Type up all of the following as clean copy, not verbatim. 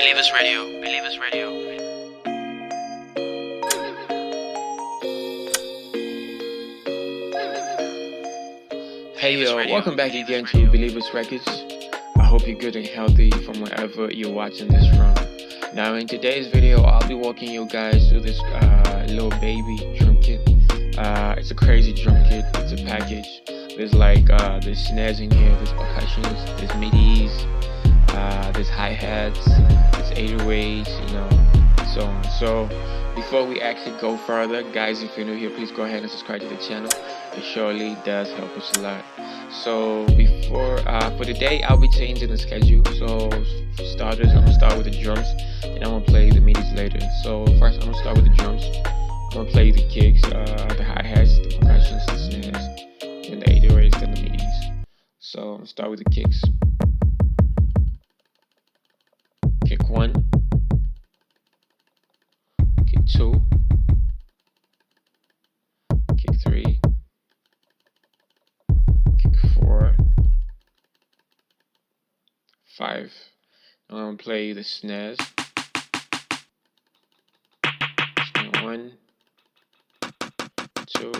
Believers Radio. Believers Radio. Hey yo, welcome back again to Believers Records. I hope you're good and healthy from wherever you're watching this from. Now in today's video, I'll be walking you guys through this little baby drum kit. It's a crazy drum kit. It's a package. There's like there's snares in here, there's percussions, there's midis, there's hi-hats, there's 808s, so on. So before we actually go further, guys, if you're new here, please go ahead and subscribe to the channel. It surely does help us a lot. So for today, I'll be changing the schedule. So for starters, I'm gonna start with the drums, and I'm gonna play the midis later. So first, I'm gonna start with the drums. I'm gonna play the kicks, the hi-hats, the percussions, the snares, and the 808s and the midis. So I'm gonna start with the kicks. Kick 1, kick 2, kick 3, kick 4, 5. I'm gonna play the snares. Snare 1, 2,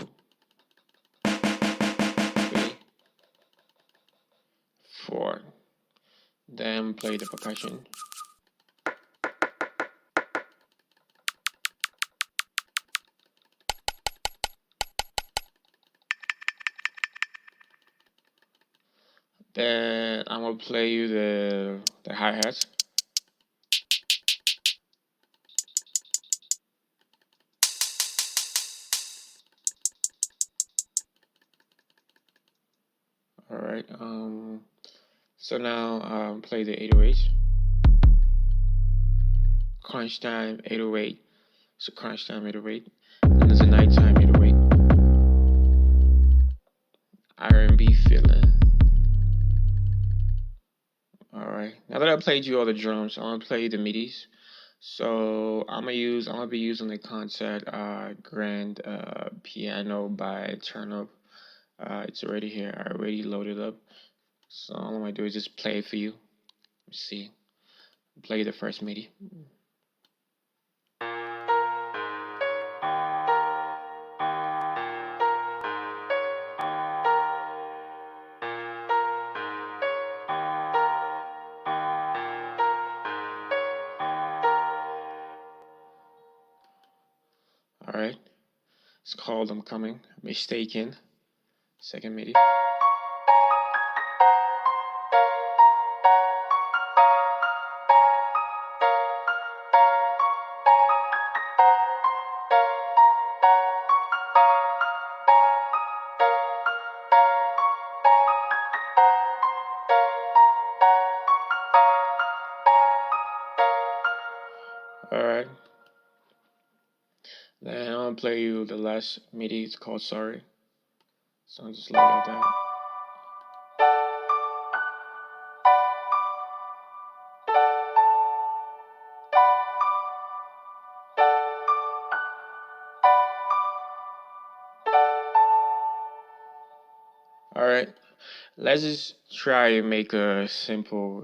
3, 4. Then play the percussion. Then I'm gonna play you the hi-hats. Alright, so now play the 808s. Crunch time 808. So crunch time 808. And there's a nighttime 808. R&B feeling. Alright, now that I played you all the drums, I'm gonna play the midis. So I'm gonna be using the concert grand piano by Turn Up. It's already here. I already loaded up. So all I'm gonna do is just play it for you. Let's see. Play the first MIDI. Alright. It's called I'm Coming. Mistaken. Second MIDI. Alright. Then I'm gonna play you the last MIDI. It's called Sorry. So I'll just load up that. Alright. Let's just try and make a simple,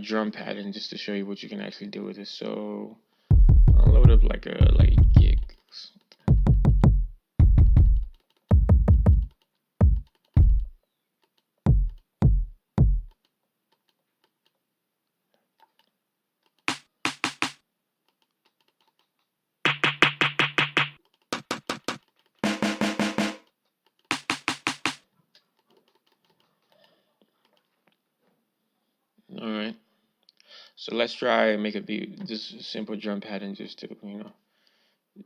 drum pattern just to show you what you can actually do with it. So I'll load up like a gig. Alright. So let's try and make a beat, just a simple drum pattern just to,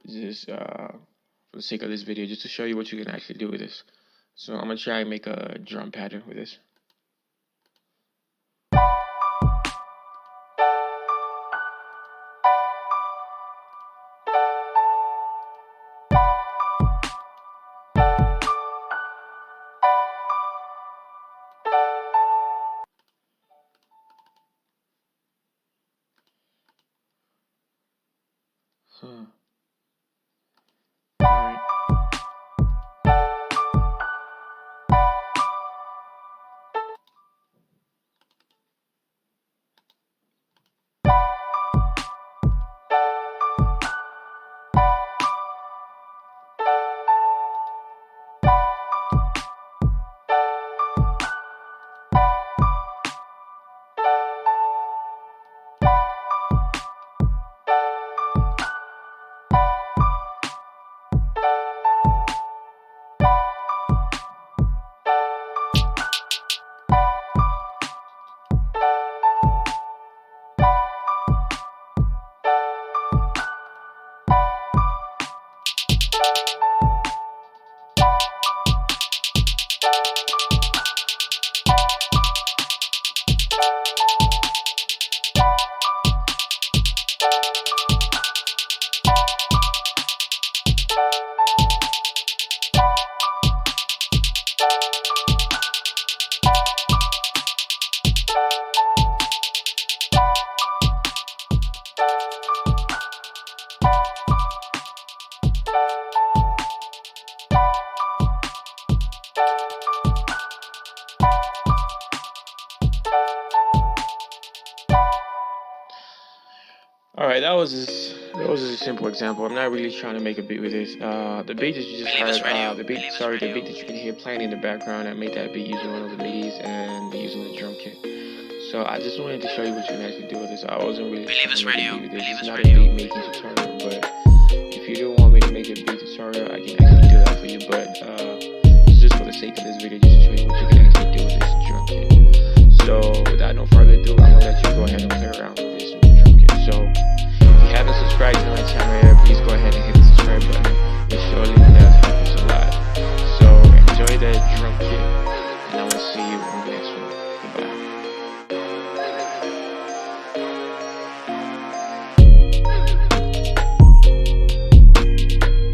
just for the sake of this video, just to show you what you can actually do with this. So I'm gonna try and make a drum pattern with this. Alright. Alright, that was just a simple example. I'm not really trying to make a beat with this. The beat that you just heard, the beat that you can hear playing in the background, I made that beat using one of the midis and using the drum kit. So I just wanted to show you what you can actually do with this. I wasn't really trying to make a beat with this. It's not a beat making tutorial, but if you do want me to make a beat tutorial, I can actually do that for you. But it's just for the sake of this video, just to show you what you can actually do with this drum kit. So without no further ado, I'm gonna let you go ahead and play around with this drum kit. So if you haven't subscribed to my channel yet, please go ahead and hit the subscribe button. It surely does help us a lot. So enjoy that drum kit.